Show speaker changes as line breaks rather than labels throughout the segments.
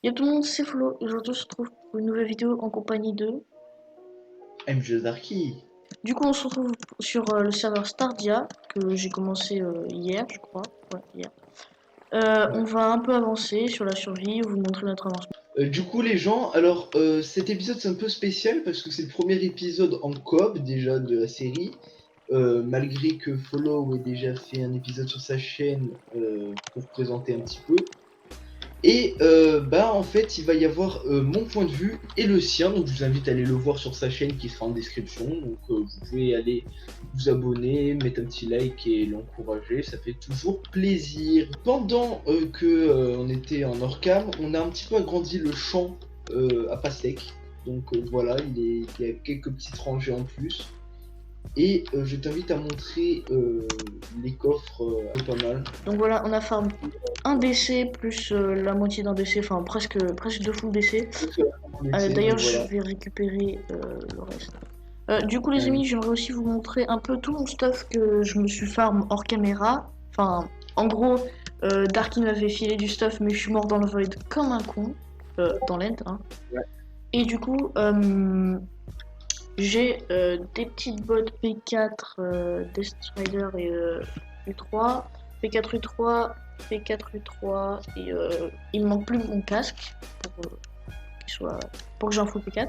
Yo tout le monde, c'est Flo. Aujourd'hui, on se retrouve pour une nouvelle vidéo en compagnie de...
MJ Darky.
Du coup, on se retrouve sur le serveur Stardia, que j'ai commencé hier, je crois. Ouais, hier. On va un peu avancer sur la survie, vous montrer notre avancement.
Du coup les gens, alors cet épisode c'est un peu spécial parce que c'est le premier épisode en coop déjà de la série. Malgré que Follow ait déjà fait un épisode sur sa chaîne pour présenter un petit peu. Et en fait il va y avoir mon point de vue et le sien, donc je vous invite à aller le voir sur sa chaîne qui sera en description. Donc vous pouvez aller vous abonner, mettre un petit like et l'encourager, ça fait toujours plaisir. Pendant que on était en hors-cam, on a un petit peu agrandi le champ à Pastèque. Donc voilà, il y a quelques petites rangées en plus. Et je t'invite à montrer les coffres pas mal.
Donc voilà, on a farm un DC plus la moitié d'un DC, enfin presque deux full DC. D'ailleurs, je vais récupérer le reste. Du coup, les amis, j'aimerais aussi vous montrer un peu tout mon stuff que je me suis farm hors caméra. Enfin, en gros, Darky m'avait filé du stuff, mais je suis mort dans le void comme un con. Dans l'end, hein.
Ouais.
Et du coup, j'ai des petites bottes P4, Destrider et U3. P4 U3, P4 U3, et il me manque plus mon casque pour que j'en full P4.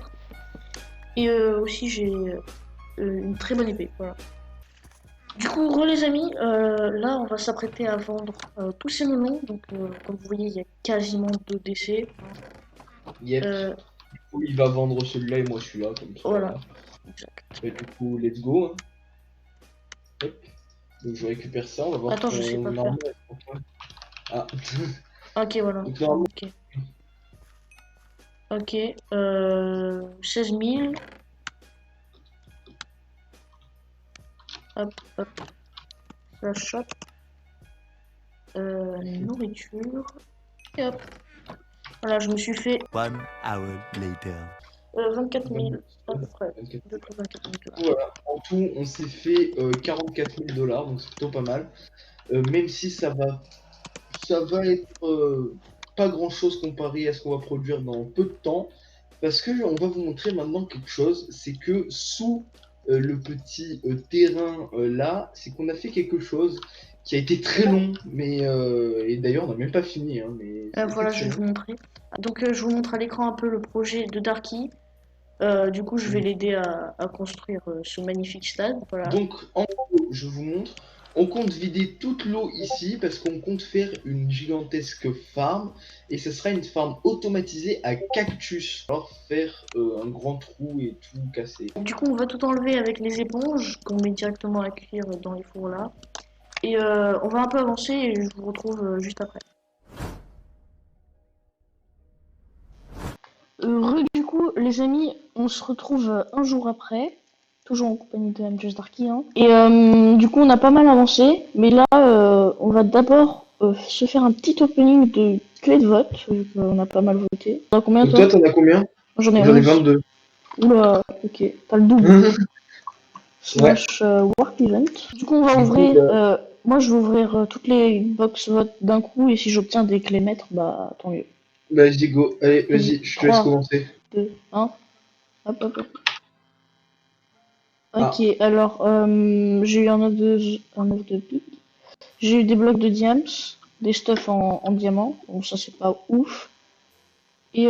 Et aussi j'ai une très bonne épée, voilà. Du coup, les amis, là on va s'apprêter à vendre tous ces melons. Donc comme vous voyez, il y a quasiment 2 décès.
Yep. Du coup, il va vendre celui-là et moi celui-là, comme ça.
Voilà. Exact.
Et du coup, let's go. Hein. Hop. Donc je récupère ça, on va voir.
Attends, je sais pas faire.
Ah.
Ok, voilà.
Donc, normalement...
Ok. 16 000. Hop, hop. La shop. Nourriture. Et hop. Voilà, je me suis fait
1 hour later.
24 000 à peu près.
24 000 voilà. En tout, on s'est fait 44 000 $, donc c'est plutôt pas mal. Même si ça va être pas grand chose comparé à ce qu'on va produire dans peu de temps. Parce que on va vous montrer maintenant quelque chose, c'est que sous le petit terrain là, c'est qu'on a fait quelque chose qui a été très long, mais et d'ailleurs on n'a même pas fini. Hein, mais
voilà, je vais vous montrer. Donc je vous montre à l'écran un peu le projet de Darky. Du coup, je vais l'aider à construire ce magnifique stade. Voilà.
Donc en gros, je vous montre. On compte vider toute l'eau ici parce qu'on compte faire une gigantesque farm et ce sera une farm automatisée à cactus. Alors faire un grand trou et tout casser.
Du coup, on va tout enlever avec les éponges qu'on met directement à cuire dans les fours là. Et on va un peu avancer et je vous retrouve juste après. Du coup, les amis, on se retrouve un jour après. Toujours en compagnie de MJ Darky. Hein. Et du coup, on a pas mal avancé. Mais là, on va d'abord se faire un petit opening de clé de vote. On a pas mal voté. T'en as combien,
toi, t'en as combien?
J'en ai
22.
Oula, ok. T'as le double. Slash work event. Du coup, on va ouvrir. Moi, je vais ouvrir toutes les box votes d'un coup. Et si j'obtiens des clés maîtres, bah tant mieux.
Vas-y, go. Allez, vas-y, je te laisse commencer.
2, 1. Hop, hop, hop. Ok, alors j'ai eu un œuf de pique. J'ai eu des blocs de diams, des stuffs en diamant. Bon, ça c'est pas ouf. Et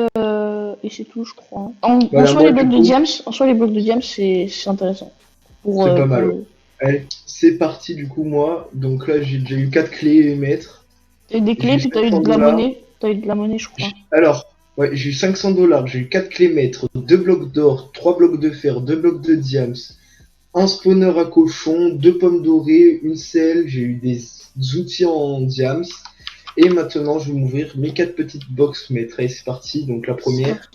c'est tout, je crois. En soi, les blocs de diams, c'est intéressant.
C'est pas mal. Allez, c'est parti du coup, moi. Donc là, j'ai déjà eu 4 clés maîtres.
T'as eu des clés, puis t'as eu de la monnaie. T'as eu de la monnaie, je crois.
Alors, ouais, j'ai eu 500 $. J'ai eu 4 clés maîtres, 2 blocs d'or, 3 blocs de fer, 2 blocs de diams, un spawner à cochon, 2 pommes dorées, une selle. J'ai eu des outils en diams. Et maintenant, je vais m'ouvrir mes 4 petites box maîtres. Allez, c'est parti. Donc la première,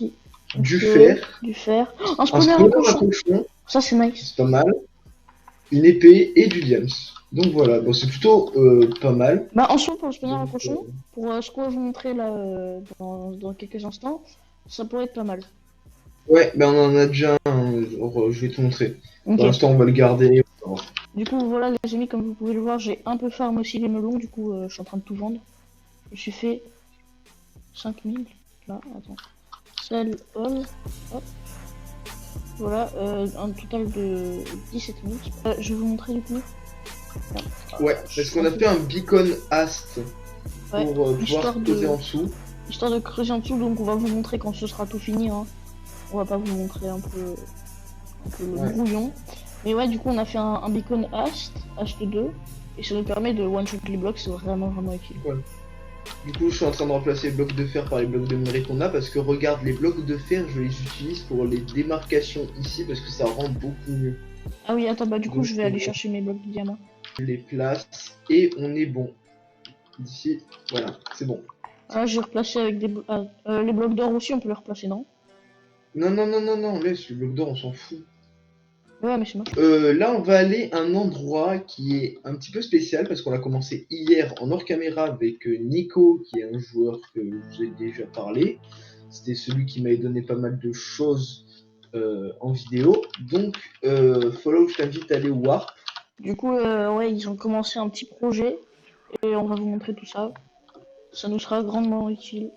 du fer.
Du fer. Un spawner à cochon. Ça, c'est nice.
C'est pas mal. Une épée et du diams. Donc voilà, bon, c'est plutôt pas mal.
Bah, en soi, pour le spawner à cochon, pour ce qu'on va vous montrer là dans quelques instants, ça pourrait être pas mal.
Ouais, ben on en a déjà un. Je vais te montrer. Okay. Pour l'instant, on va le garder.
Du coup, voilà les amis, comme vous pouvez le voir, j'ai un peu farm aussi les melons, du coup, je suis en train de tout vendre. Je me suis fait 5000, là, attends. Sell all, hop. Voilà, un total de 17 000. Je vais vous montrer du coup.
Ouais, parce qu'on a fait un beacon ast pour
Ouais,
pouvoir
histoire
creuser en dessous.
Histoire de creuser en dessous, donc on va vous montrer quand ce sera tout fini. Hein. On va pas vous montrer un peu le
Ouais.
brouillon. Mais ouais, du coup, on a fait un beacon Ast 2, et ça nous permet de one-shot les blocs, c'est vraiment utile.
Ouais. Du coup, je suis en train de remplacer les blocs de fer par les blocs de minerai qu'on a, parce que regarde, les blocs de fer, je les utilise pour les démarcations ici, parce que ça rend beaucoup mieux.
Ah oui, attends, bah du coup,
Donc,
je vais aller chercher mes blocs de diamant.
Je les place, et on est bon. D'ici, voilà, c'est bon.
Ah, j'ai replacé avec des les blocs d'or aussi, on peut les replacer, non?
Non, non, non, non, non, laisse, le bloc d'or, on s'en fout.
Ouais, mais c'est moche.
Là, on va aller à un endroit qui est un petit peu spécial parce qu'on a commencé hier en hors caméra avec Nico, qui est un joueur que je vous ai déjà parlé. C'était celui qui m'avait donné pas mal de choses en vidéo. Donc, Follow, je t'invite à aller au Warp.
Du coup, ouais, ils ont commencé un petit projet, et on va vous montrer tout ça. Ça nous sera grandement utile.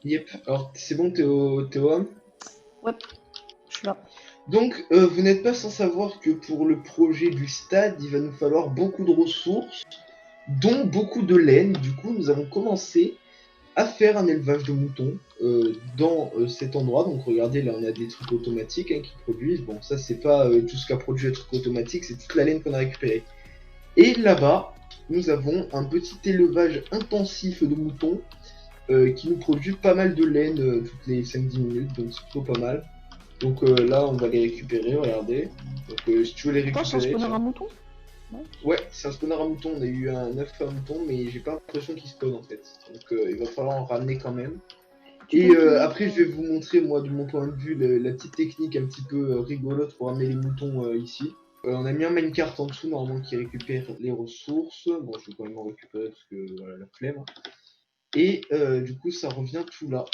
Yep, alors c'est bon, t'es au home.
Ouais, je suis là.
Donc, vous n'êtes pas sans savoir que pour le projet du stade, il va nous falloir beaucoup de ressources, dont beaucoup de laine. Du coup, nous avons commencé à faire un élevage de moutons dans cet endroit. Donc, regardez, là, on a des trucs automatiques hein, qui produisent. Bon, ça, c'est pas tout ce qu'a produit le truc automatique, c'est toute la laine qu'on a récupérée. Et là-bas, nous avons un petit élevage intensif de moutons qui nous produit pas mal de laine toutes les 5-10 minutes, donc c'est plutôt pas mal. Donc là, on va les récupérer, regardez. Donc si tu veux les
Toi, c'est un
récupérer...
spawner à mouton?
Ouais, c'est un spawner à mouton. On a eu un œuf à mouton, mais j'ai pas l'impression qu'il spawn en fait. Donc il va falloir en ramener quand même. Et après, je vais vous montrer, moi, de mon point de vue, la petite technique un petit peu rigolote pour ramener les moutons ici. On a mis un minecart en dessous, normalement, qui récupère les ressources. Bon, je vais quand même en récupérer parce que, voilà, la flemme. Et du coup, ça revient tout là.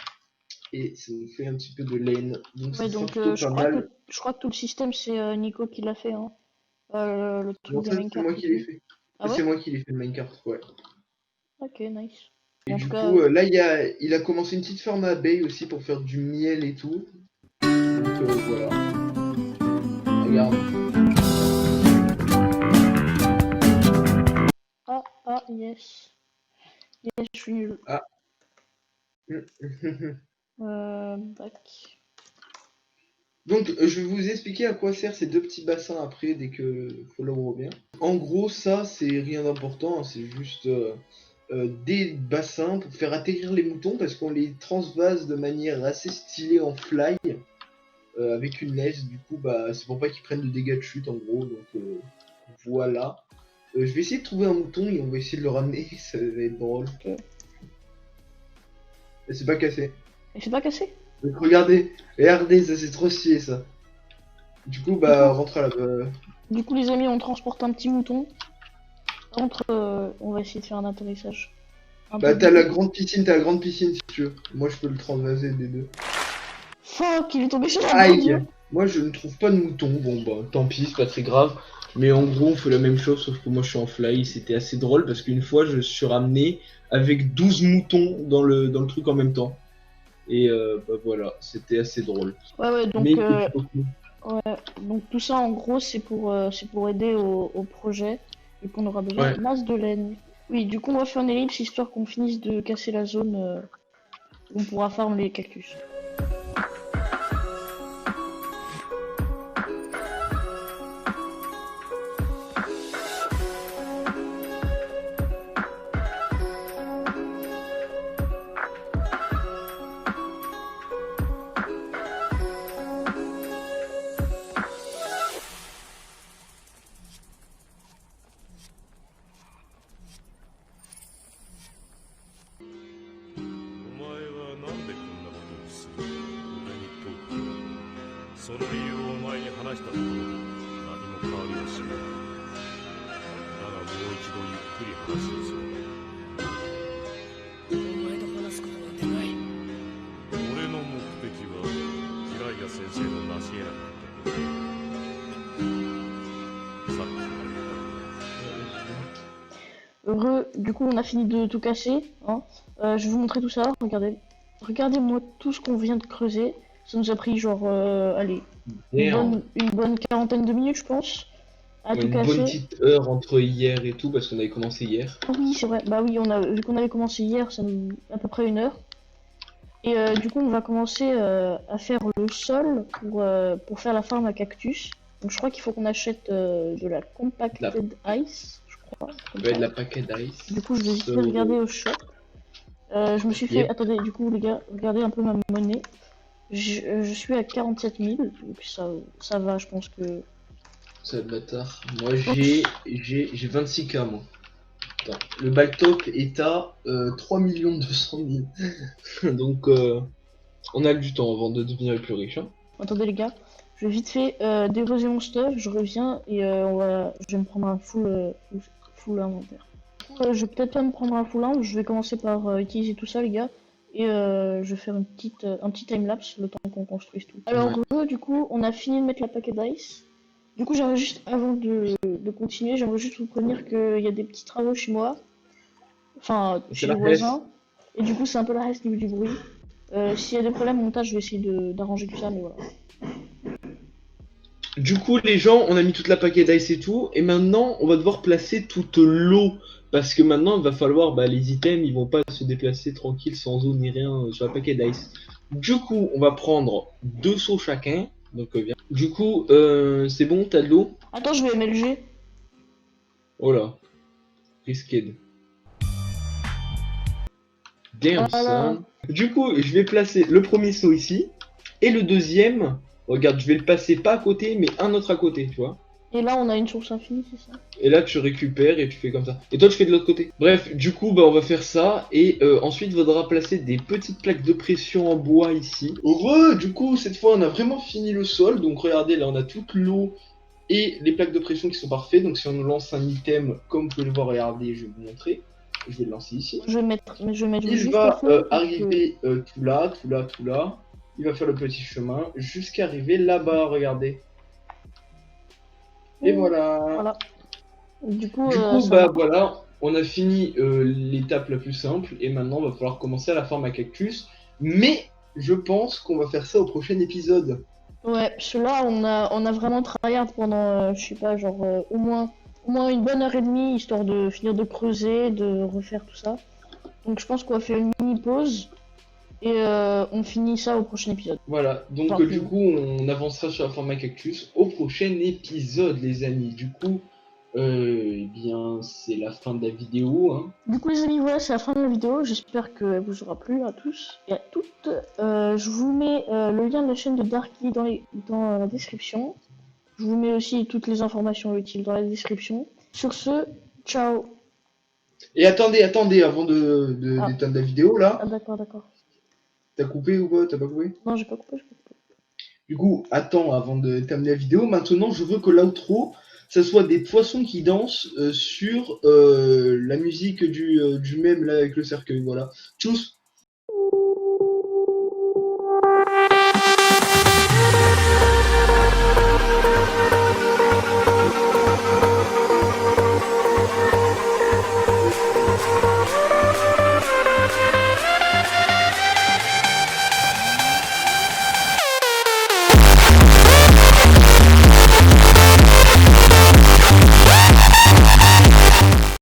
Et ça nous fait un petit peu de laine. Donc,
Ouais,
ça sera
donc
plutôt pas mal.
je crois que tout le système, c'est Nico qui l'a fait. Hein. Le truc
Bon,
des
ça, c'est
minecarts
moi
et
qui l'ai
tout.
fait.
Ah
C'est
ouais?
moi qui l'ai fait le minecart, ouais.
Ok, nice.
Et
En tout
du
cas,
coup, là, il a commencé une petite ferme à abeilles aussi pour faire du miel et tout. Donc voilà. Regarde.
yes. Yes, je suis nul.
Ah.
Back.
Donc, je vais vous expliquer à quoi servent ces deux petits bassins après, dès que Follow revient. En gros, ça, c'est rien d'important, hein, c'est juste des bassins pour faire atterrir les moutons, parce qu'on les transvase de manière assez stylée en fly, avec une laisse, du coup, bah, c'est pour pas qu'ils prennent de dégâts de chute, en gros, donc voilà. Je vais essayer de trouver un mouton et on va essayer de le ramener, ça va être drôle.
Ok.
Et c'est pas cassé.
Et c'est pas cassé?
Donc regardez, ça c'est trop stylé ça. Du coup, bah, rentre à la...
Du coup, les amis, on transporte un petit mouton. Par contre, on va essayer de faire un atterrissage.
Bah, t'as la grande piscine si tu veux. Moi, je peux le transvaser des deux.
Fuck, il est tombé sur un
Aïe!
bordure.
Moi, je ne trouve pas de mouton. Bon, bah, tant pis, c'est pas très grave. Mais en gros, on fait la même chose, sauf que moi, je suis en fly. C'était assez drôle parce qu'une fois, je suis ramené avec 12 moutons dans le truc en même temps. Et bah voilà, c'était assez drôle.
Ouais, donc,
Mais
ouais, donc tout ça, en gros, c'est pour aider au projet. Et qu'on aura besoin de masse de laine. Oui, du coup, on va faire une ellipse histoire qu'on finisse de casser la zone où on pourra farm les cactus. heureux. Du coup, on a fini de tout casser. Hein. Je vais vous montrer tout ça. Regardez. Regardez-moi tout ce qu'on vient de creuser. Ça nous a pris genre, allez,
Merde.
une bonne quarantaine de minutes, je pense, à tout
Une bonne
casser.
petite heure entre hier et tout, parce qu'on avait commencé hier.
Ah oui, c'est vrai. Bah oui, vu qu'on avait commencé hier, ça nous à peu près 1 heure. Et du coup, on va commencer à faire le sol pour faire la farm à cactus. Donc je crois qu'il faut qu'on achète de la compacted ice, je crois. Comme
Ouais,
ça.
de la paquet d'ice.
Du coup, je vais vite fait regarder au shop. Je me suis fait...
Yep.
Attendez, du coup, les gars, regardez un peu ma monnaie. Je suis à 47 000, donc ça va, je pense que...
C'est le bâtard. Moi, j'ai 26K, moi. Attends. Le backtop est à 3 200 000. Donc, on a du temps avant de devenir les plus riches. Hein.
Attendez, les gars, je vais vite fait déposer mon stuff, je reviens et je vais me prendre un full inventaire. Je vais peut-être pas me prendre un full inventaire, je vais commencer par utiliser tout ça, les gars. Et je vais faire un petit timelapse le temps qu'on construise tout. Alors, du coup, on a fini de mettre la paquet d'ice. Du coup, j'aimerais juste, avant de continuer, j'aimerais juste vous prévenir qu'il y a des petits travaux chez moi. Enfin, chez les voisins. Et du coup, c'est un peu la reste niveau du bruit. S'il y a des problèmes au montage, je vais essayer d'arranger tout ça, mais voilà.
Du coup, les gens, on a mis toute la paquet d'ice et tout. Et maintenant, on va devoir placer toute l'eau. Parce que maintenant, il va falloir, les items, ils vont pas se déplacer tranquille sans eau ni rien sur la paquet d'ice. Du coup, on va prendre 2 seaux chacun. Donc, bien. Du coup, c'est bon, t'as de l'eau?
Attends, je vais MLG.
Oh là. Risqué. Damn,
Voilà.
son. Du coup, je vais placer le premier seau ici. Et le deuxième, regarde, je vais le passer pas à côté, mais un autre à côté, tu vois.
Et là, on a une source infinie, c'est ça?
Et là, tu récupères et tu fais comme ça. Et toi, tu fais de l'autre côté. Bref, du coup, on va faire ça. Et ensuite, il faudra placer des petites plaques de pression en bois ici. Heureux, du coup, cette fois, on a vraiment fini le sol. Donc, regardez, là, on a toute l'eau et les plaques de pression qui sont parfaites. Donc, si on lance un item, comme vous pouvez le voir, regardez, je vais vous montrer. Je vais le lancer ici.
Je vais mettre
Il
juste
va
au fond,
arriver tout là, tout là, tout là. Il va faire le petit chemin jusqu'à arriver là-bas, regardez. Et voilà.
Voilà. Du coup,
Voilà, on a fini l'étape la plus simple et maintenant il va falloir commencer à la farm à cactus. Mais je pense qu'on va faire ça au prochain épisode.
ouais, cela on a vraiment tryhard pendant, je sais pas, genre au moins 1 heure et demie, histoire de finir de creuser, de refaire tout ça. Donc je pense qu'on va faire une mini pause et on finit ça au prochain épisode.
Voilà, donc
Enfin,
du coup on avancera sur la farm à cactus au prochain épisode les amis. Du coup, eh bien c'est la fin de la vidéo. Hein.
Du coup les amis, voilà, c'est la fin de la vidéo. J'espère qu'elle vous aura plu à tous et à toutes. Je vous mets le lien de la chaîne de Darky dans la description. Je vous mets aussi toutes les informations utiles dans la description. Sur ce, ciao.
Et attendez, avant d'éteindre la vidéo là.
Ah d'accord.
T'as coupé ou pas? T'as pas coupé?
Non, j'ai pas coupé.
Du coup, attends avant de terminer la vidéo. Maintenant, je veux que l'outro, ça soit des poissons qui dansent sur la musique du mème là avec le cercueil. Voilà. Tchuss!